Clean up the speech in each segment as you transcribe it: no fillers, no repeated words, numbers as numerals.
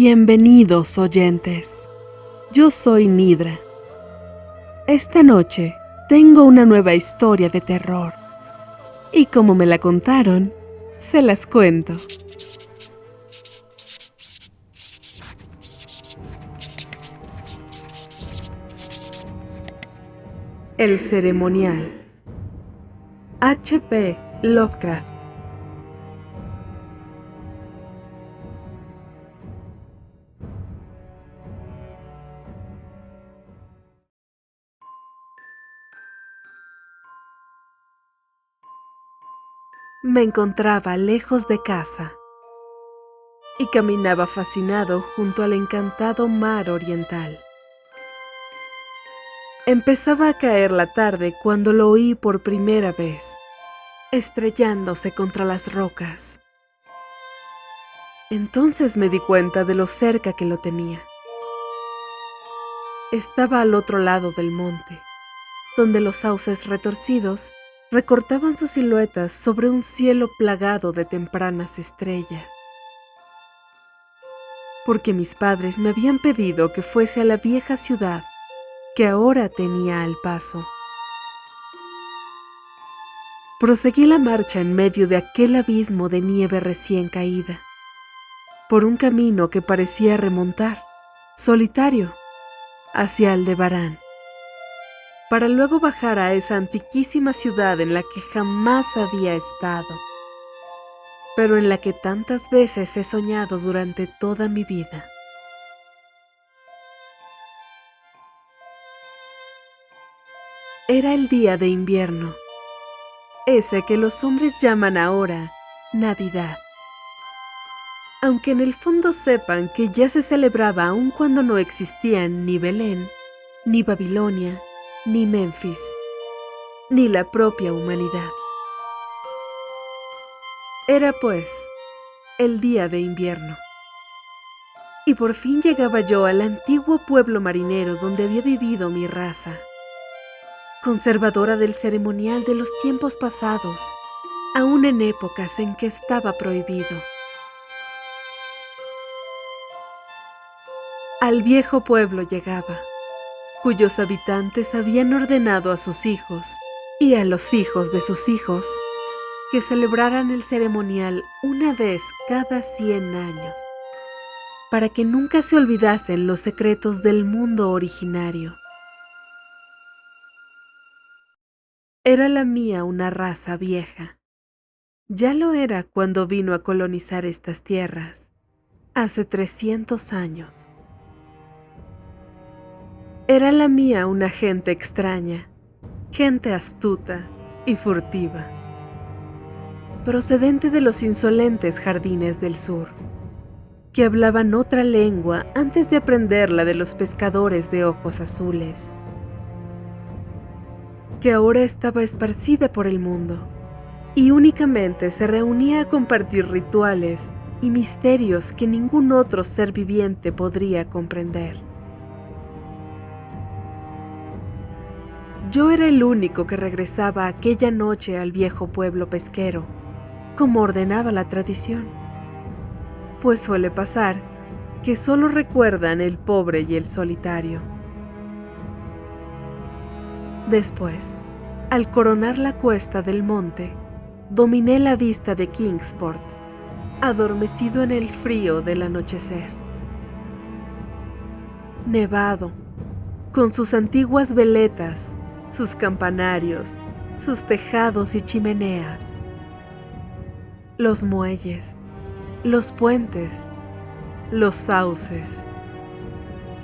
Bienvenidos, oyentes. Yo soy Nidra. Esta noche tengo una nueva historia de terror. Y como me la contaron, se las cuento. El ceremonial. H.P. Lovecraft. Me encontraba lejos de casa y caminaba fascinado junto al encantado mar oriental. Empezaba a caer la tarde cuando lo oí por primera vez, estrellándose contra las rocas. Entonces me di cuenta de lo cerca que lo tenía. Estaba al otro lado del monte, donde los sauces retorcidos recortaban sus siluetas sobre un cielo plagado de tempranas estrellas. Porque mis padres me habían pedido que fuese a la vieja ciudad que ahora tenía al paso. Proseguí la marcha en medio de aquel abismo de nieve recién caída, por un camino que parecía remontar, solitario, hacia Aldebarán, para luego bajar a esa antiquísima ciudad en la que jamás había estado, pero en la que tantas veces he soñado durante toda mi vida. Era el día de invierno, ese que los hombres llaman ahora Navidad. Aunque en el fondo sepan que ya se celebraba aun cuando no existían ni Belén, ni Babilonia, ni Memphis, ni la propia humanidad. Era pues el día de invierno. Y por fin llegaba yo al antiguo pueblo marinero donde había vivido mi raza, conservadora del ceremonial de los tiempos pasados, aún en épocas en que estaba prohibido. Al viejo pueblo llegaba, cuyos habitantes habían ordenado a sus hijos y a los hijos de sus hijos que celebraran el ceremonial una vez cada 100 años, para que nunca se olvidasen los secretos del mundo originario. Era la mía una raza vieja. Ya lo era cuando vino a colonizar estas tierras, hace 300 años. Era la mía una gente extraña, gente astuta y furtiva, procedente de los insolentes jardines del sur, que hablaban otra lengua antes de aprender la de los pescadores de ojos azules, que ahora estaba esparcida por el mundo y únicamente se reunía a compartir rituales y misterios que ningún otro ser viviente podría comprender. Yo era el único que regresaba aquella noche al viejo pueblo pesquero, como ordenaba la tradición, pues suele pasar que solo recuerdan el pobre y el solitario. Después, al coronar la cuesta del monte, dominé la vista de Kingsport, adormecido en el frío del anochecer. Nevado, con sus antiguas veletas, sus campanarios, sus tejados y chimeneas, los muelles, los puentes, los sauces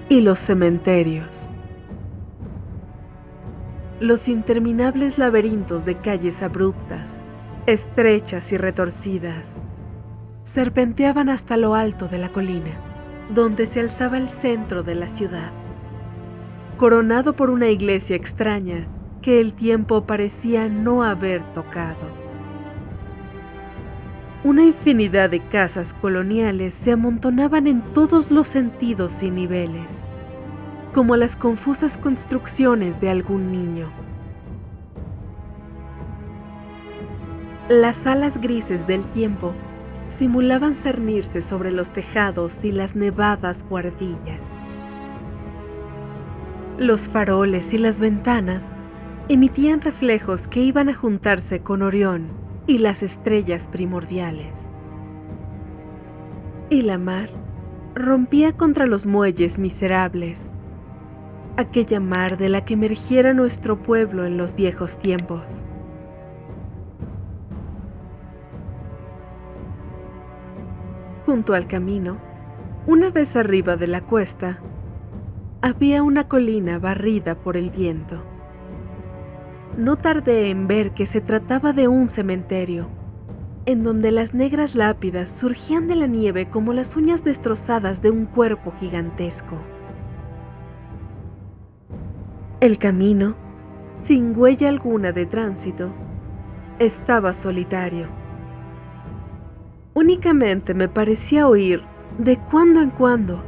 y los cementerios. Los interminables laberintos de calles abruptas, estrechas y retorcidas, serpenteaban hasta lo alto de la colina, donde se alzaba el centro de la ciudad, coronado por una iglesia extraña que el tiempo parecía no haber tocado. Una infinidad de casas coloniales se amontonaban en todos los sentidos y niveles, como las confusas construcciones de algún niño. Las alas grises del tiempo simulaban cernirse sobre los tejados y las nevadas buhardillas. Los faroles y las ventanas emitían reflejos que iban a juntarse con Orión y las estrellas primordiales. Y la mar rompía contra los muelles miserables, aquella mar de la que emergiera nuestro pueblo en los viejos tiempos. Junto al camino, una vez arriba de la cuesta, había una colina barrida por el viento. No tardé en ver que se trataba de un cementerio, en donde las negras lápidas surgían de la nieve como las uñas destrozadas de un cuerpo gigantesco. El camino, sin huella alguna de tránsito, estaba solitario. Únicamente me parecía oír, de cuando en cuando,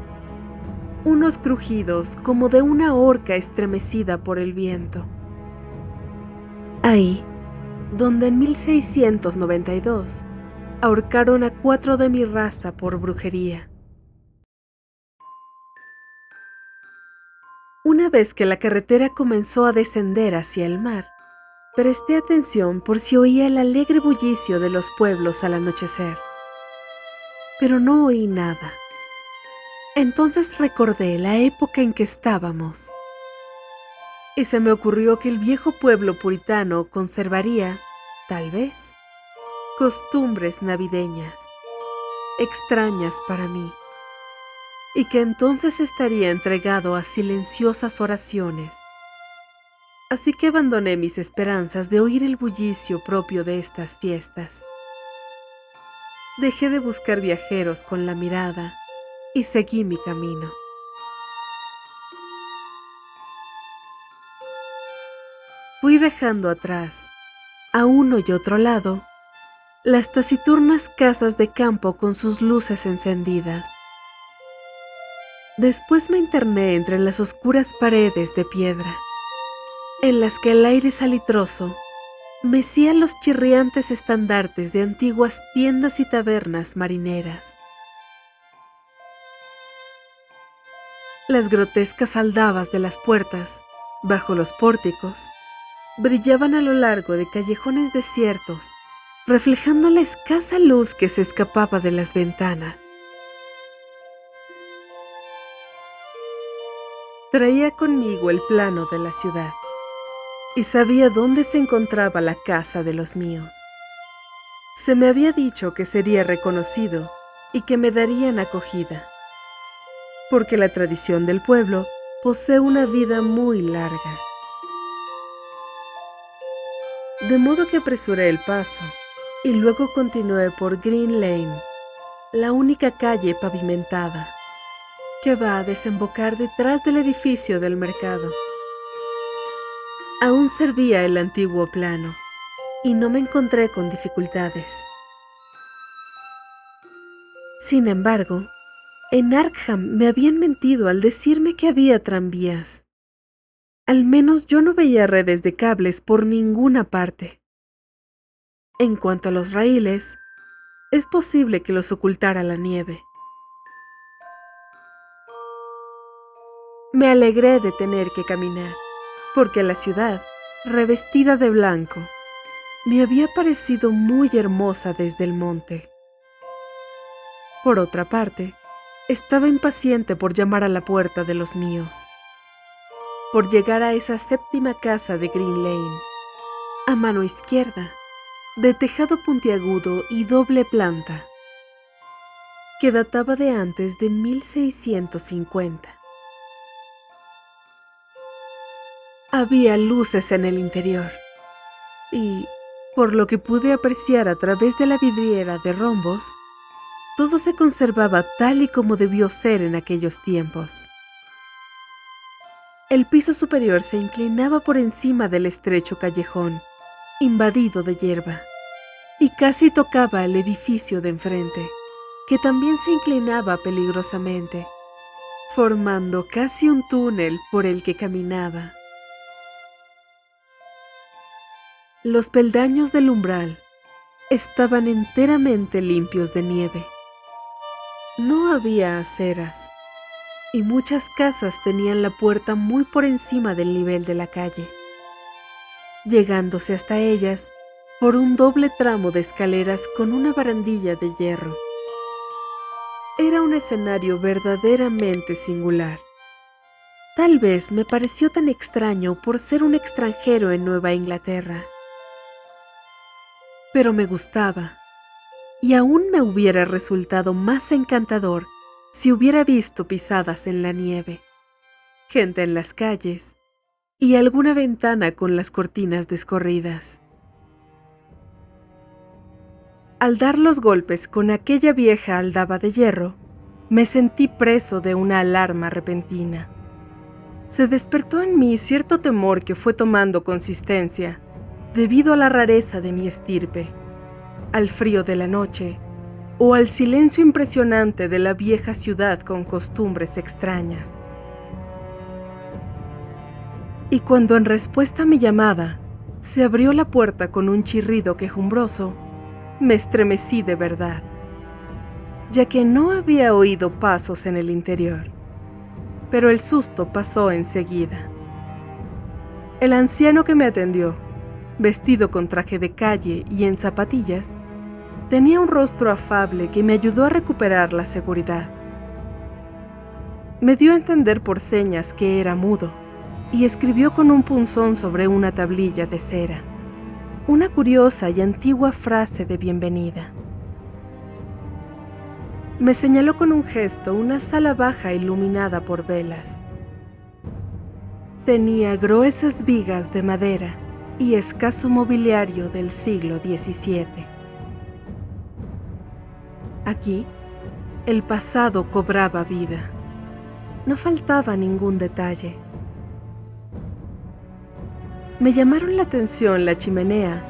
unos crujidos como de una horca estremecida por el viento. Ahí, donde en 1692 ahorcaron a 4 de mi raza por brujería. Una vez que la carretera comenzó a descender hacia el mar, presté atención por si oía el alegre bullicio de los pueblos al anochecer. Pero no oí nada. Entonces recordé la época en que estábamos. Y se me ocurrió que el viejo pueblo puritano conservaría, tal vez, costumbres navideñas, extrañas para mí, y que entonces estaría entregado a silenciosas oraciones. Así que abandoné mis esperanzas de oír el bullicio propio de estas fiestas. Dejé de buscar viajeros con la mirada y seguí mi camino. Fui dejando atrás, a uno y otro lado, las taciturnas casas de campo con sus luces encendidas. Después me interné entre las oscuras paredes de piedra, en las que el aire salitroso mecía los chirriantes estandartes de antiguas tiendas y tabernas marineras. Las grotescas aldabas de las puertas, bajo los pórticos, brillaban a lo largo de callejones desiertos, reflejando la escasa luz que se escapaba de las ventanas. Traía conmigo el plano de la ciudad y sabía dónde se encontraba la casa de los míos. Se me había dicho que sería reconocido y que me darían acogida, porque la tradición del pueblo posee una vida muy larga. De modo que apresuré el paso y luego continué por Green Lane, la única calle pavimentada que va a desembocar detrás del edificio del mercado. Aún servía el antiguo plano y no me encontré con dificultades. Sin embargo, en Arkham me habían mentido al decirme que había tranvías. Al menos yo no veía redes de cables por ninguna parte. En cuanto a los raíles, es posible que los ocultara la nieve. Me alegré de tener que caminar, porque la ciudad, revestida de blanco, me había parecido muy hermosa desde el monte. Por otra parte, estaba impaciente por llamar a la puerta de los míos, por llegar a esa séptima casa de Green Lane, a mano izquierda, de tejado puntiagudo y doble planta, que databa de antes de 1650. Había luces en el interior y, por lo que pude apreciar a través de la vidriera de rombos, todo se conservaba tal y como debió ser en aquellos tiempos. El piso superior se inclinaba por encima del estrecho callejón, invadido de hierba, y casi tocaba el edificio de enfrente, que también se inclinaba peligrosamente, formando casi un túnel por el que caminaba. Los peldaños del umbral, estaban enteramente limpios de nieve. No había aceras, y muchas casas tenían la puerta muy por encima del nivel de la calle, llegándose hasta ellas por un doble tramo de escaleras con una barandilla de hierro. Era un escenario verdaderamente singular. Tal vez me pareció tan extraño por ser un extranjero en Nueva Inglaterra. Pero me gustaba, y aún me hubiera resultado más encantador si hubiera visto pisadas en la nieve, gente en las calles y alguna ventana con las cortinas descorridas. Al dar los golpes con aquella vieja aldaba de hierro, me sentí preso de una alarma repentina. Se despertó en mí cierto temor que fue tomando consistencia debido a la rareza de mi estirpe, al frío de la noche o al silencio impresionante de la vieja ciudad con costumbres extrañas. Y cuando en respuesta a mi llamada se abrió la puerta con un chirrido quejumbroso, me estremecí de verdad, ya que no había oído pasos en el interior, pero el susto pasó enseguida. El anciano que me atendió, vestido con traje de calle y en zapatillas, tenía un rostro afable que me ayudó a recuperar la seguridad. Me dio a entender por señas que era mudo y escribió con un punzón sobre una tablilla de cera una curiosa y antigua frase de bienvenida. Me señaló con un gesto una sala baja iluminada por velas. Tenía gruesas vigas de madera y escaso mobiliario del siglo XVII. Aquí, el pasado cobraba vida. No faltaba ningún detalle. Me llamaron la atención la chimenea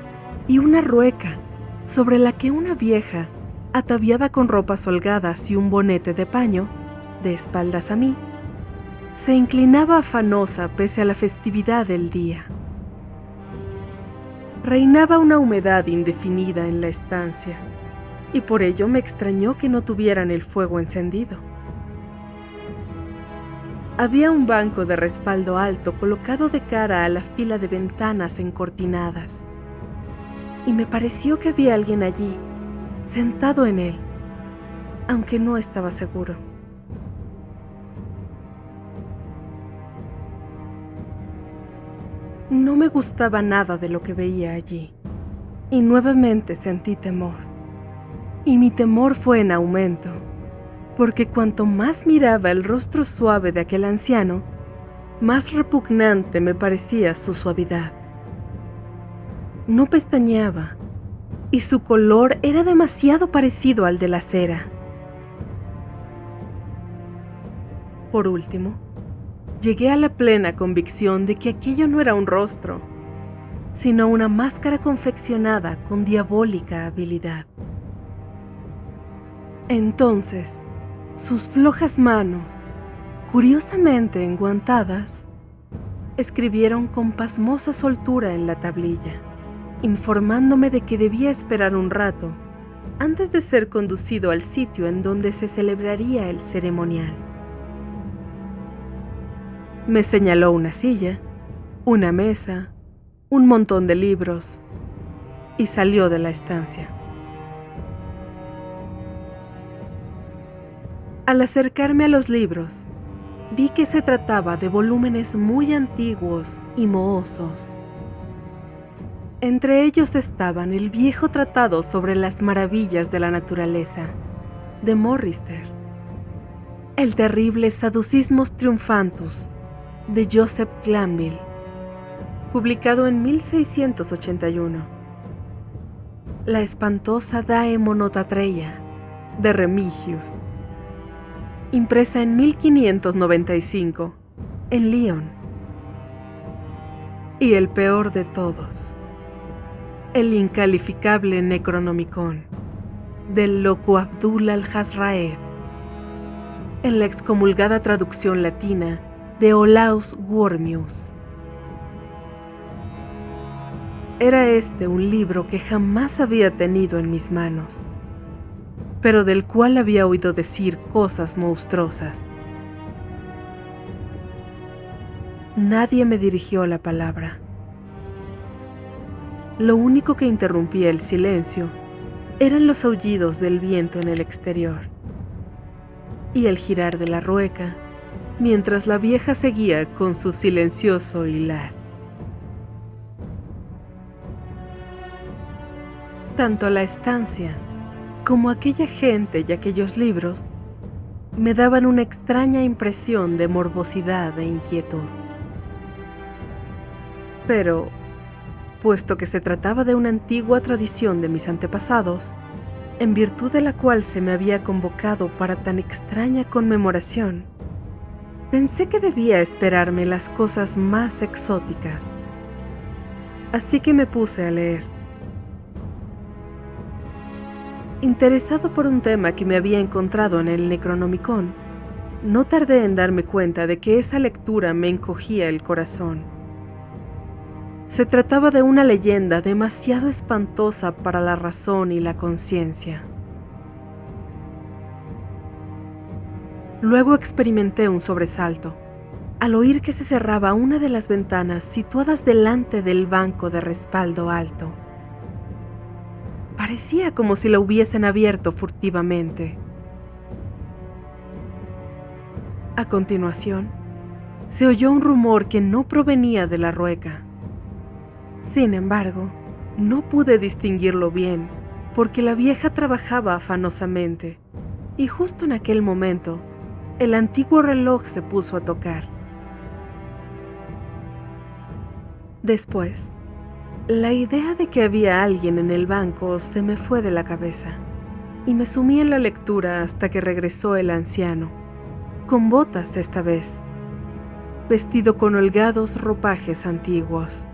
y una rueca sobre la que una vieja, ataviada con ropas holgadas y un bonete de paño, de espaldas a mí, se inclinaba afanosa pese a la festividad del día. Reinaba una humedad indefinida en la estancia, y por ello me extrañó que no tuvieran el fuego encendido. Había un banco de respaldo alto colocado de cara a la fila de ventanas encortinadas, y me pareció que había alguien allí, sentado en él, aunque no estaba seguro. No me gustaba nada de lo que veía allí, y nuevamente sentí temor. Y mi temor fue en aumento, porque cuanto más miraba el rostro suave de aquel anciano, más repugnante me parecía su suavidad. No pestañeaba, y su color era demasiado parecido al de la cera. Por último, llegué a la plena convicción de que aquello no era un rostro, sino una máscara confeccionada con diabólica habilidad. Entonces, sus flojas manos, curiosamente enguantadas, escribieron con pasmosa soltura en la tablilla, informándome de que debía esperar un rato antes de ser conducido al sitio en donde se celebraría el ceremonial. Me señaló una silla, una mesa, un montón de libros, y salió de la estancia. Al acercarme a los libros, vi que se trataba de volúmenes muy antiguos y mohosos. Entre ellos estaban el viejo tratado sobre las maravillas de la naturaleza, de Morrister, el terrible Sadducismus Triumphantus, de Joseph Glanville, publicado en 1681, la espantosa Daemonotatreia, de Remigius, impresa en 1595, en Lyon. Y el peor de todos, el incalificable Necronomicon, del loco Abdul al-Jazraed, en la excomulgada traducción latina de Olaus Wormius. Era este un libro que jamás había tenido en mis manos, pero del cual había oído decir cosas monstruosas. Nadie me dirigió la palabra. Lo único que interrumpía el silencio eran los aullidos del viento en el exterior y el girar de la rueca mientras la vieja seguía con su silencioso hilar. Tanto la estancia como aquella gente y aquellos libros me daban una extraña impresión de morbosidad e inquietud. Pero, puesto que se trataba de una antigua tradición de mis antepasados, en virtud de la cual se me había convocado para tan extraña conmemoración, pensé que debía esperarme las cosas más exóticas. Así que me puse a leer. Interesado por un tema que me había encontrado en el Necronomicon, no tardé en darme cuenta de que esa lectura me encogía el corazón. Se trataba de una leyenda demasiado espantosa para la razón y la conciencia. Luego experimenté un sobresalto al oír que se cerraba una de las ventanas situadas delante del banco de respaldo alto. Parecía como si la hubiesen abierto furtivamente. A continuación, se oyó un rumor que no provenía de la rueca. Sin embargo, no pude distinguirlo bien porque la vieja trabajaba afanosamente y justo en aquel momento, el antiguo reloj se puso a tocar. Después, la idea de que había alguien en el banco se me fue de la cabeza y me sumí en la lectura hasta que regresó el anciano, con botas esta vez, vestido con holgados ropajes antiguos,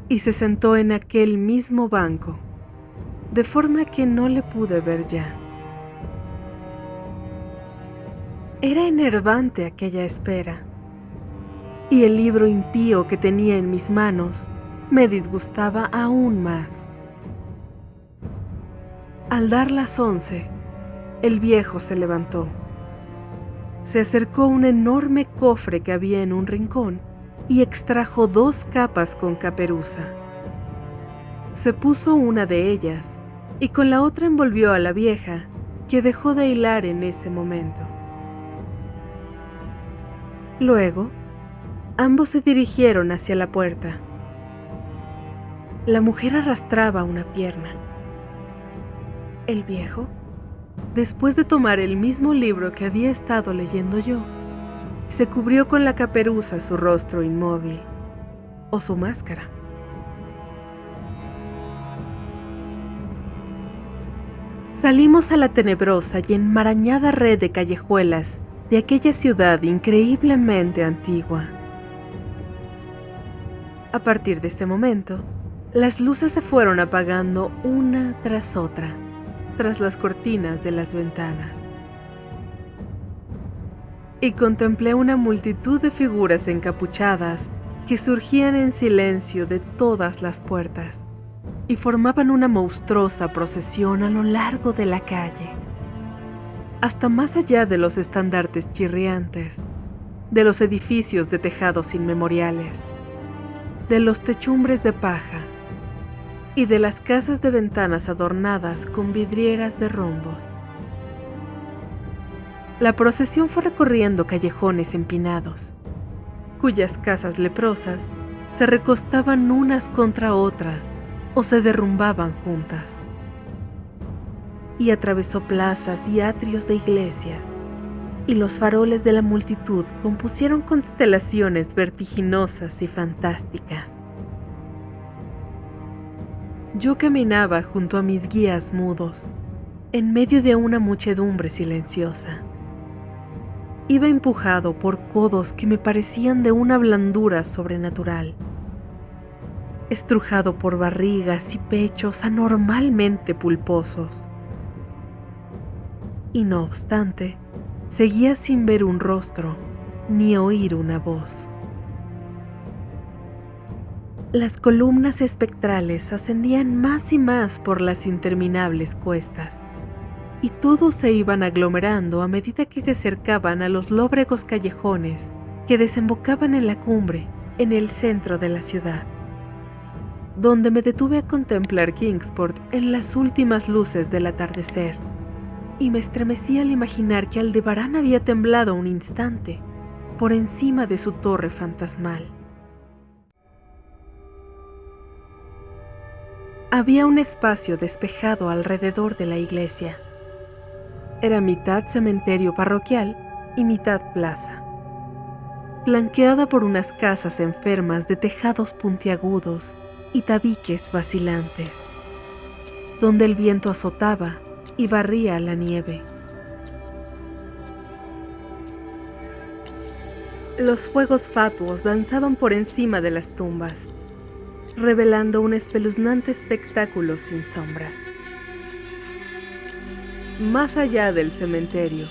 y se sentó en aquel mismo banco, de forma que no le pude ver ya. Era enervante aquella espera, y el libro impío que tenía en mis manos me disgustaba aún más. Al dar las 11, el viejo se levantó. Se acercó a un enorme cofre que había en un rincón y extrajo 2 capas con caperuza. Se puso una de ellas y con la otra envolvió a la vieja, que dejó de hilar en ese momento. Luego, ambos se dirigieron hacia la puerta. La mujer arrastraba una pierna. El viejo, después de tomar el mismo libro que había estado leyendo yo, se cubrió con la caperuza su rostro inmóvil, o su máscara. Salimos a la tenebrosa y enmarañada red de callejuelas de aquella ciudad increíblemente antigua. A partir de este momento, las luces se fueron apagando una tras otra, tras las cortinas de las ventanas. Y contemplé una multitud de figuras encapuchadas que surgían en silencio de todas las puertas y formaban una monstruosa procesión a lo largo de la calle, hasta más allá de los estandartes chirriantes, de los edificios de tejados inmemoriales, de los techumbres de paja y de las casas de ventanas adornadas con vidrieras de rombos. La procesión fue recorriendo callejones empinados, cuyas casas leprosas se recostaban unas contra otras o se derrumbaban juntas, y atravesó plazas y atrios de iglesias, y los faroles de la multitud compusieron constelaciones vertiginosas y fantásticas. Yo caminaba junto a mis guías mudos, en medio de una muchedumbre silenciosa. Iba empujado por codos que me parecían de una blandura sobrenatural, estrujado por barrigas y pechos anormalmente pulposos. Y no obstante, seguía sin ver un rostro ni oír una voz. Las columnas espectrales ascendían más y más por las interminables cuestas, y todos se iban aglomerando a medida que se acercaban a los lóbregos callejones que desembocaban en la cumbre, en el centro de la ciudad, donde me detuve a contemplar Kingsport en las últimas luces del atardecer, y me estremecí al imaginar que Aldebarán había temblado un instante por encima de su torre fantasmal. Había un espacio despejado alrededor de la iglesia. Era mitad cementerio parroquial y mitad plaza, flanqueada por unas casas enfermas de tejados puntiagudos y tabiques vacilantes, donde el viento azotaba y barría la nieve. Los fuegos fatuos danzaban por encima de las tumbas, revelando un espeluznante espectáculo sin sombras. Más allá del cementerio,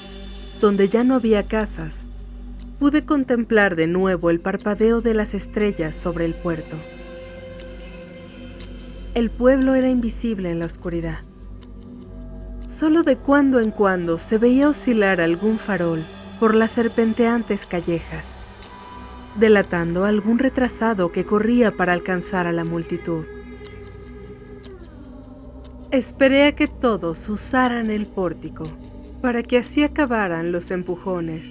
donde ya no había casas, pude contemplar de nuevo el parpadeo de las estrellas sobre el puerto. El pueblo era invisible en la oscuridad. Solo de cuando en cuando se veía oscilar algún farol por las serpenteantes callejas, delatando a algún retrasado que corría para alcanzar a la multitud. Esperé a que todos usaran el pórtico, para que así acabaran los empujones.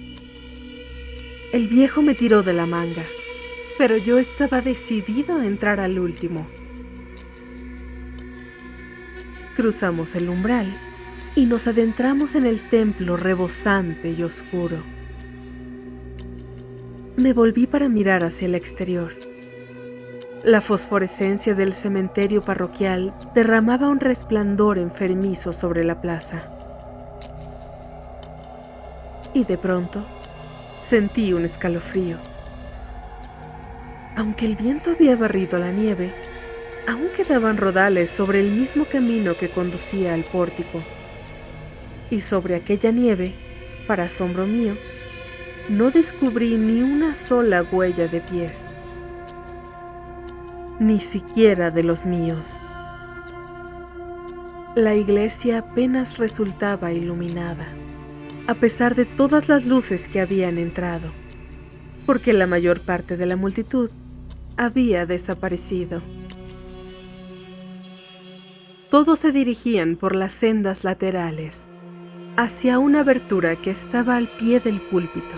El viejo me tiró de la manga, pero yo estaba decidido a entrar al último. Cruzamos el umbral y nos adentramos en el templo rebosante y oscuro. Me volví para mirar hacia el exterior. La fosforescencia del cementerio parroquial derramaba un resplandor enfermizo sobre la plaza. Y de pronto sentí un escalofrío. Aunque el viento había barrido la nieve, aún quedaban rodales sobre el mismo camino que conducía al pórtico. Y sobre aquella nieve, para asombro mío, no descubrí ni una sola huella de pies, ni siquiera de los míos. La iglesia apenas resultaba iluminada, a pesar de todas las luces que habían entrado, porque la mayor parte de la multitud había desaparecido. Todos se dirigían por las sendas laterales hacia una abertura que estaba al pie del púlpito,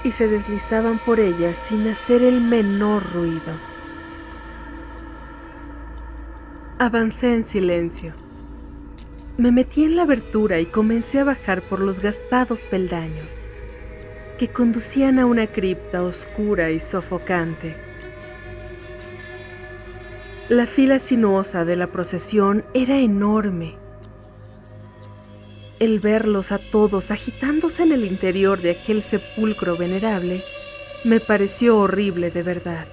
y se deslizaban por ella sin hacer el menor ruido. Avancé en silencio. Me metí en la abertura y comencé a bajar por los gastados peldaños, que conducían a una cripta oscura y sofocante. La fila sinuosa de la procesión era enorme. El verlos a todos agitándose en el interior de aquel sepulcro venerable me pareció horrible de verdad.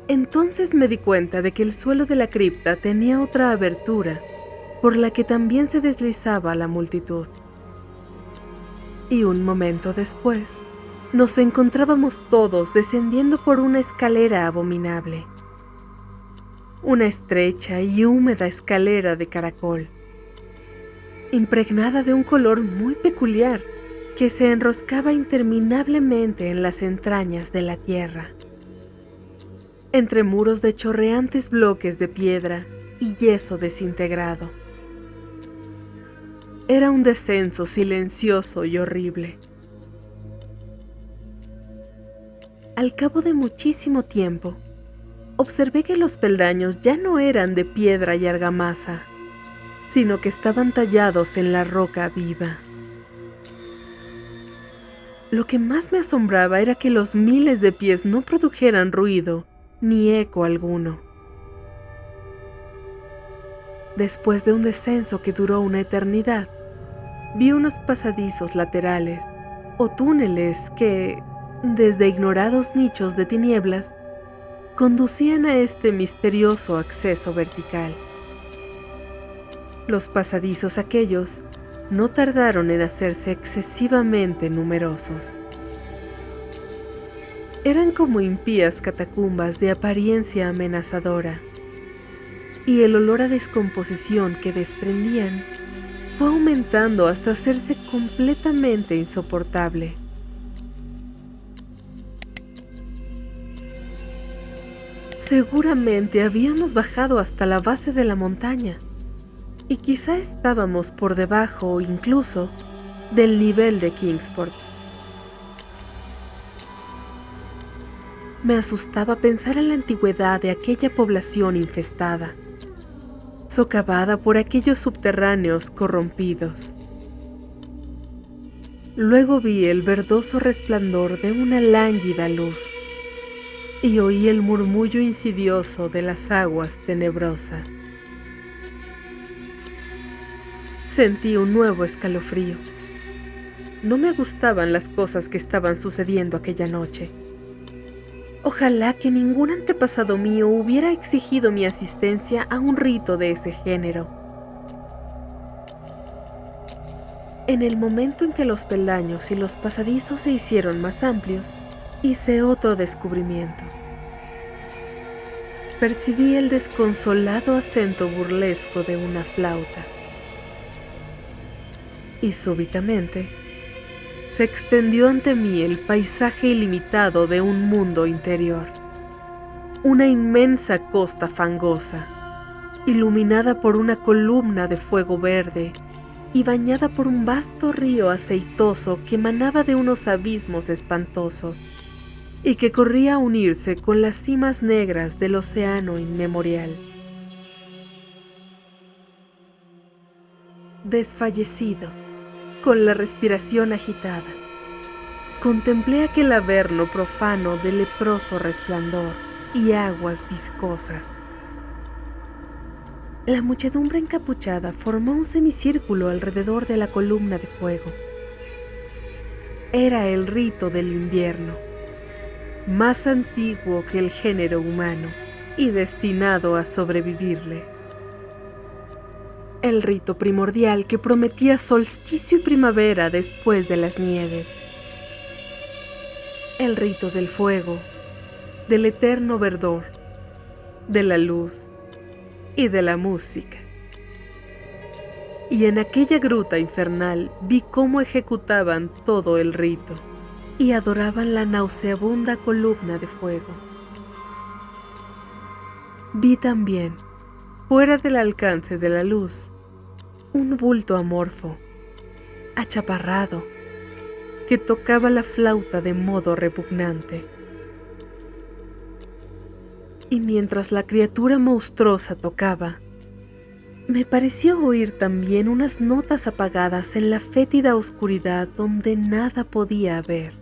Entonces me di cuenta de que el suelo de la cripta tenía otra abertura por la que también se deslizaba la multitud. Y un momento después, nos encontrábamos todos descendiendo por una escalera abominable. Una estrecha y húmeda escalera de caracol, impregnada de un color muy peculiar que se enroscaba interminablemente en las entrañas de la tierra, entre muros de chorreantes bloques de piedra y yeso desintegrado. Era un descenso silencioso y horrible. Al cabo de muchísimo tiempo, observé que los peldaños ya no eran de piedra y argamasa, sino que estaban tallados en la roca viva. Lo que más me asombraba era que los miles de pies no produjeran ruido ni eco alguno. Después de un descenso que duró una eternidad, vi unos pasadizos laterales o túneles que, desde ignorados nichos de tinieblas, conducían a este misterioso acceso vertical. Los pasadizos aquellos no tardaron en hacerse excesivamente numerosos. Eran como impías catacumbas de apariencia amenazadora, y el olor a descomposición que desprendían fue aumentando hasta hacerse completamente insoportable. Seguramente habíamos bajado hasta la base de la montaña, y quizá estábamos por debajo incluso del nivel de Kingsport. Me asustaba pensar en la antigüedad de aquella población infestada, socavada por aquellos subterráneos corrompidos. Luego vi el verdoso resplandor de una lánguida luz y oí el murmullo insidioso de las aguas tenebrosas. Sentí un nuevo escalofrío. No me gustaban las cosas que estaban sucediendo aquella noche. Ojalá que ningún antepasado mío hubiera exigido mi asistencia a un rito de ese género. En el momento en que los peldaños y los pasadizos se hicieron más amplios, hice otro descubrimiento. Percibí el desconsolado acento burlesco de una flauta. Y súbitamente, se extendió ante mí el paisaje ilimitado de un mundo interior. Una inmensa costa fangosa, iluminada por una columna de fuego verde y bañada por un vasto río aceitoso que emanaba de unos abismos espantosos y que corría a unirse con las cimas negras del océano inmemorial. Desfallecido, con la respiración agitada, contemplé aquel averno profano de leproso resplandor y aguas viscosas. La muchedumbre encapuchada formó un semicírculo alrededor de la columna de fuego. Era el rito del invierno, más antiguo que el género humano y destinado a sobrevivirle. El rito primordial que prometía solsticio y primavera después de las nieves. El rito del fuego, del eterno verdor, de la luz y de la música. Y en aquella gruta infernal vi cómo ejecutaban todo el rito y adoraban la nauseabunda columna de fuego. Vi también, fuera del alcance de la luz, un bulto amorfo, achaparrado, que tocaba la flauta de modo repugnante. Y mientras la criatura monstruosa tocaba, me pareció oír también unas notas apagadas en la fétida oscuridad donde nada podía haber.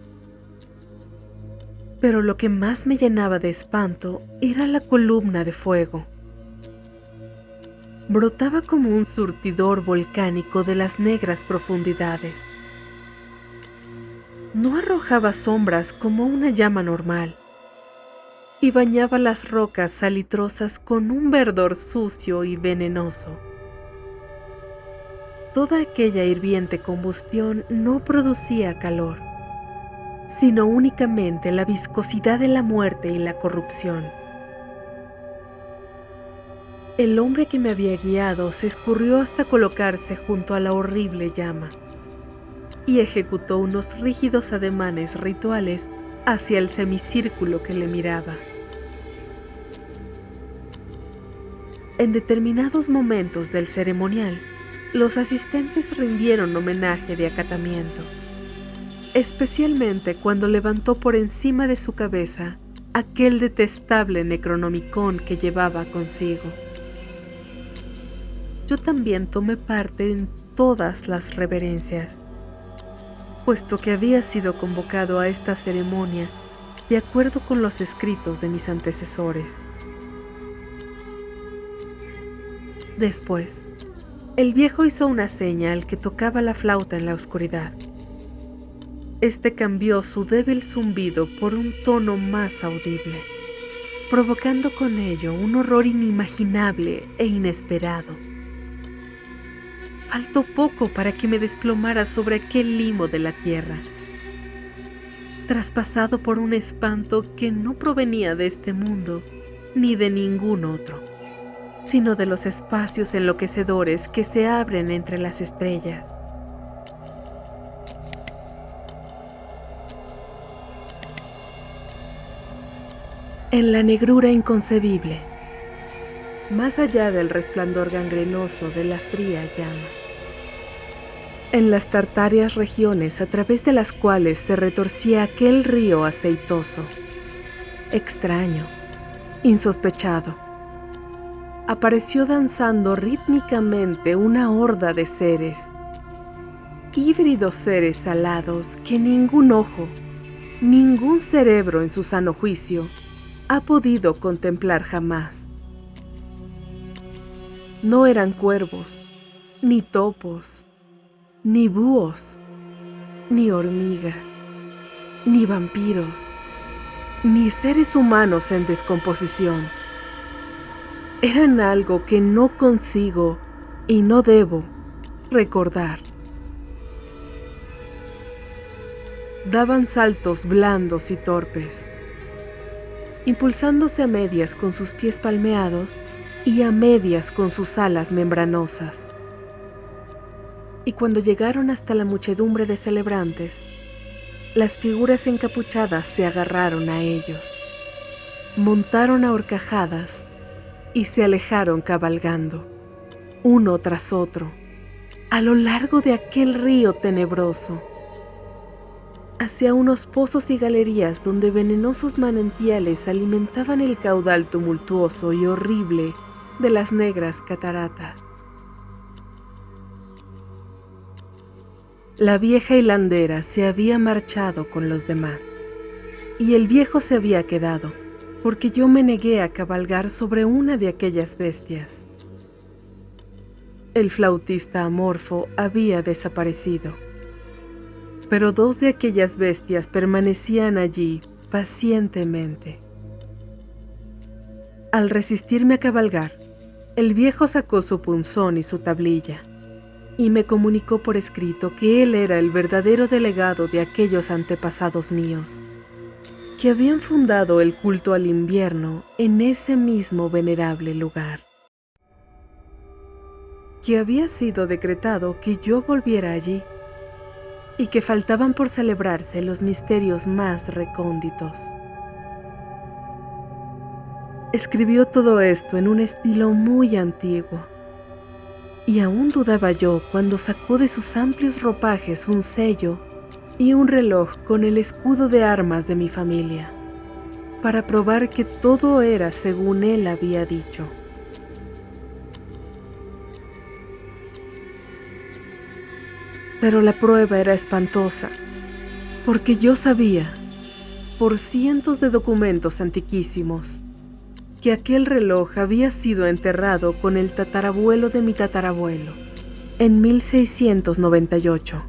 Pero lo que más me llenaba de espanto era la columna de fuego. Brotaba como un surtidor volcánico de las negras profundidades. No arrojaba sombras como una llama normal, y bañaba las rocas salitrosas con un verdor sucio y venenoso. Toda aquella hirviente combustión no producía calor, sino únicamente la viscosidad de la muerte y la corrupción. El hombre que me había guiado se escurrió hasta colocarse junto a la horrible llama y ejecutó unos rígidos ademanes rituales hacia el semicírculo que le miraba. En determinados momentos del ceremonial, los asistentes rindieron homenaje de acatamiento, especialmente cuando levantó por encima de su cabeza aquel detestable Necronomicon que llevaba consigo. Yo también tomé parte en todas las reverencias, puesto que había sido convocado a esta ceremonia de acuerdo con los escritos de mis antecesores. Después, el viejo hizo una seña al que tocaba la flauta en la oscuridad. Este cambió su débil zumbido por un tono más audible, provocando con ello un horror inimaginable e inesperado. Faltó poco para que me desplomara sobre aquel limo de la tierra. traspasado por un espanto que no provenía de este mundo ni de ningún otro, sino de los espacios enloquecedores que se abren entre las estrellas. En la negrura inconcebible, más allá del resplandor gangrenoso de la fría llama, en las tartáreas regiones a través de las cuales se retorcía aquel río aceitoso, extraño, insospechado, apareció danzando rítmicamente una horda de seres, híbridos seres alados que ningún ojo, ningún cerebro en su sano juicio ha podido contemplar jamás. No eran cuervos, ni topos, ni búhos, ni hormigas, ni vampiros, ni seres humanos en descomposición. Eran algo que no consigo y no debo recordar. Daban saltos blandos y torpes, impulsándose a medias con sus pies palmeados y a medias con sus alas membranosas. Y cuando llegaron hasta la muchedumbre de celebrantes, las figuras encapuchadas se agarraron a ellos, montaron a horcajadas y se alejaron cabalgando, uno tras otro, a lo largo de aquel río tenebroso, hacia unos pozos y galerías donde venenosos manantiales alimentaban el caudal tumultuoso y horrible de las negras cataratas. La vieja hilandera se había marchado con los demás, y el viejo se había quedado, porque yo me negué a cabalgar sobre una de aquellas bestias. El flautista amorfo había desaparecido, pero dos de aquellas bestias permanecían allí pacientemente. Al resistirme a cabalgar, el viejo sacó su punzón y su tablilla, y me comunicó por escrito que él era el verdadero delegado de aquellos antepasados míos, que habían fundado el culto al invierno en ese mismo venerable lugar, que había sido decretado que yo volviera allí, y que faltaban por celebrarse los misterios más recónditos. Escribió todo esto en un estilo muy antiguo, y aún dudaba yo cuando sacó de sus amplios ropajes un sello y un reloj con el escudo de armas de mi familia, para probar que todo era según él había dicho. Pero la prueba era espantosa, porque yo sabía, por cientos de documentos antiquísimos, que aquel reloj había sido enterrado con el tatarabuelo de mi tatarabuelo en 1698.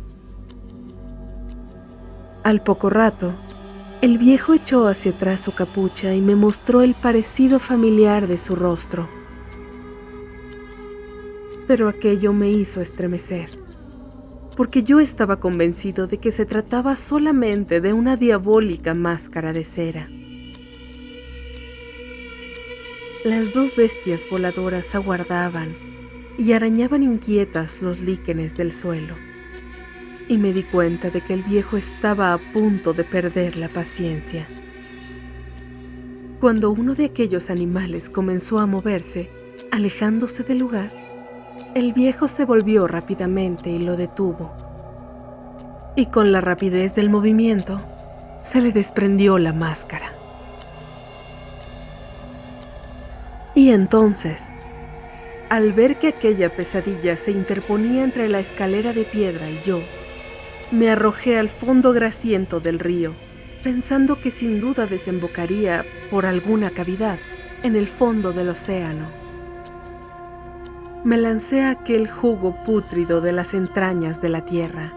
Al poco rato, el viejo echó hacia atrás su capucha y me mostró el parecido familiar de su rostro. Pero aquello me hizo estremecer, porque yo estaba convencido de que se trataba solamente de una diabólica máscara de cera. Las dos bestias voladoras aguardaban y arañaban inquietas los líquenes del suelo, y me di cuenta de que el viejo estaba a punto de perder la paciencia. Cuando uno de aquellos animales comenzó a moverse, alejándose del lugar, el viejo se volvió rápidamente y lo detuvo, y con la rapidez del movimiento se le desprendió la máscara. Y entonces, al ver que aquella pesadilla se interponía entre la escalera de piedra y yo, me arrojé al fondo grasiento del río, pensando que sin duda desembocaría por alguna cavidad en el fondo del océano. Me lancé a aquel jugo pútrido de las entrañas de la tierra,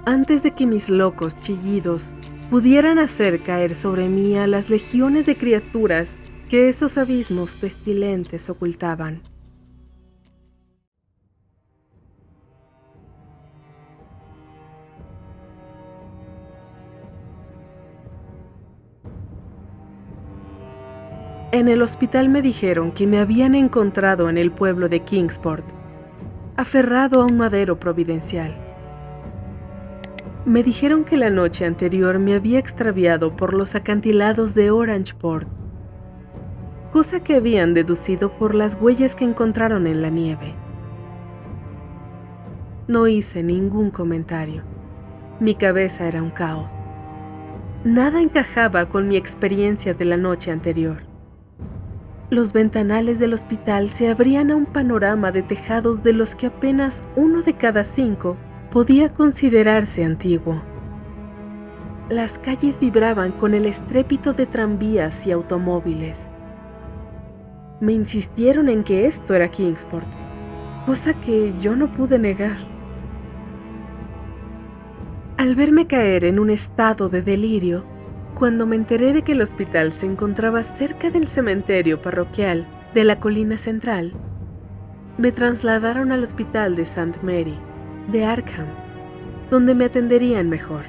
antes de que mis locos chillidos pudieran hacer caer sobre mí a las legiones de criaturas que esos abismos pestilentes ocultaban. En el hospital me dijeron que me habían encontrado en el pueblo de Kingsport, aferrado a un madero providencial. Me dijeron que la noche anterior me había extraviado por los acantilados de Orangeport, cosa que habían deducido por las huellas que encontraron en la nieve. No hice ningún comentario. Mi cabeza era un caos. Nada encajaba con mi experiencia de la noche anterior. Los ventanales del hospital se abrían a un panorama de tejados de los que apenas 1 de cada 5 podía considerarse antiguo. Las calles vibraban con el estrépito de tranvías y automóviles. Me insistieron en que esto era Kingsport, cosa que yo no pude negar. Al verme caer en un estado de delirio, cuando me enteré de que el hospital se encontraba cerca del cementerio parroquial de la colina central, me trasladaron al hospital de St. Mary, de Arkham, donde me atenderían mejor.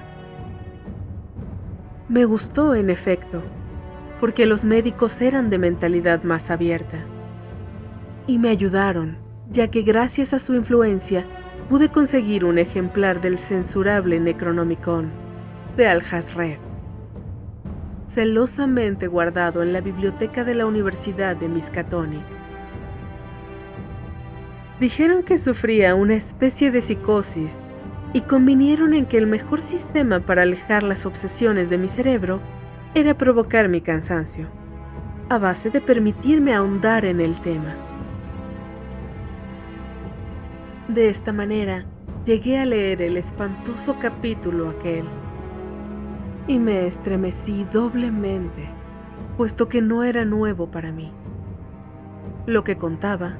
Me gustó, en efecto, porque los médicos eran de mentalidad más abierta. Y me ayudaron, ya que gracias a su influencia pude conseguir un ejemplar del censurable Necronomicon de Alhazred, celosamente guardado en la biblioteca de la Universidad de Miskatonic. Dijeron que sufría una especie de psicosis y convinieron en que el mejor sistema para alejar las obsesiones de mi cerebro era provocar mi cansancio, a base de permitirme ahondar en el tema. De esta manera, llegué a leer el espantoso capítulo aquel, y me estremecí doblemente, puesto que no era nuevo para mí. Lo que contaba,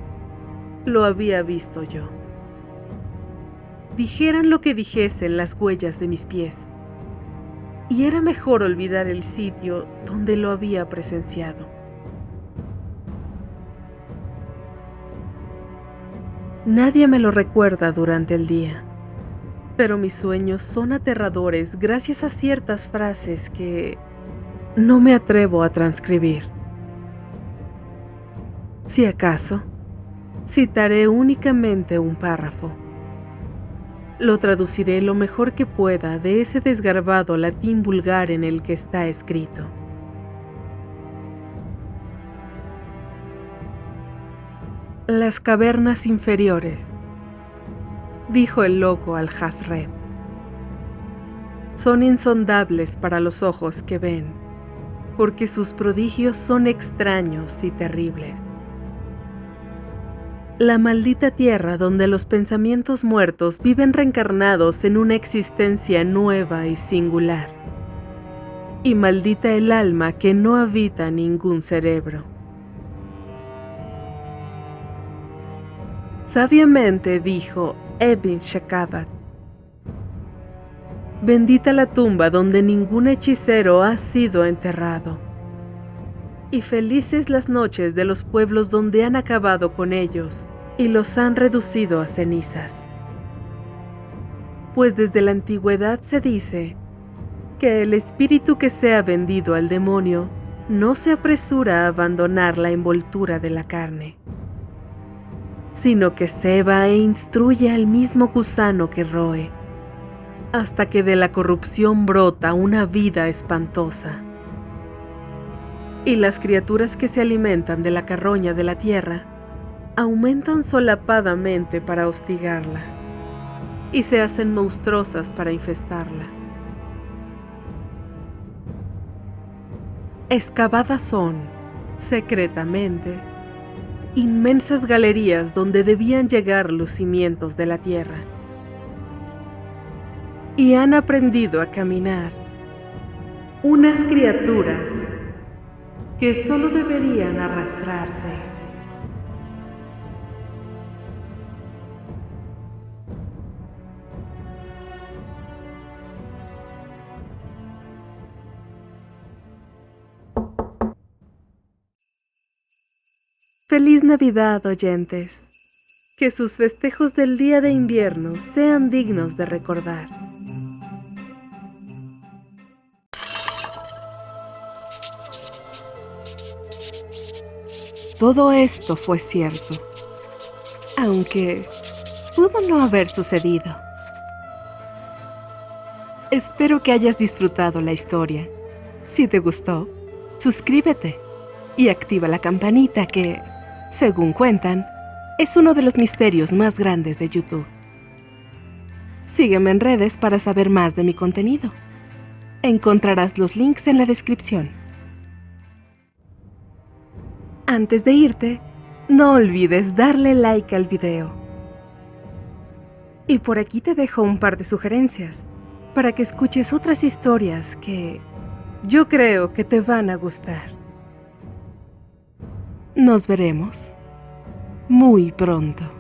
lo había visto yo. Dijeran lo que dijesen las huellas de mis pies, y era mejor olvidar el sitio donde lo había presenciado. Nadie me lo recuerda durante el día, pero mis sueños son aterradores gracias a ciertas frases que no me atrevo a transcribir. Si acaso, citaré únicamente un párrafo. Lo traduciré lo mejor que pueda de ese desgarbado latín vulgar en el que está escrito. Las cavernas inferiores, dijo el loco Alhazred, son insondables para los ojos que ven, porque sus prodigios son extraños y terribles. La maldita tierra donde los pensamientos muertos viven reencarnados en una existencia nueva y singular. Y maldita el alma que no habita ningún cerebro. Sabiamente dijo Ebn Shakabat: bendita la tumba donde ningún hechicero ha sido enterrado. Y felices las noches de los pueblos donde han acabado con ellos y los han reducido a cenizas. Pues desde la antigüedad se dice que el espíritu que sea vendido al demonio no se apresura a abandonar la envoltura de la carne, sino que ceba e instruye al mismo gusano que roe, hasta que de la corrupción brota una vida espantosa. Y las criaturas que se alimentan de la carroña de la tierra aumentan solapadamente para hostigarla, y se hacen monstruosas para infestarla. Excavadas son, secretamente, inmensas galerías donde debían llegar los cimientos de la tierra. Y han aprendido a caminar unas criaturas que solo deberían arrastrarse. Feliz Navidad, oyentes. Que sus festejos del día de invierno sean dignos de recordar. todo esto fue cierto, aunque pudo no haber sucedido. Espero que hayas disfrutado la historia. Si te gustó, suscríbete y activa la campanita que, según cuentan, es uno de los misterios más grandes de YouTube. Sígueme en redes para saber más de mi contenido. Encontrarás los links en la descripción. Antes de irte, no olvides darle like al video. Y por aquí te dejo un par de sugerencias para que escuches otras historias que yo creo que te van a gustar. Nos veremos muy pronto.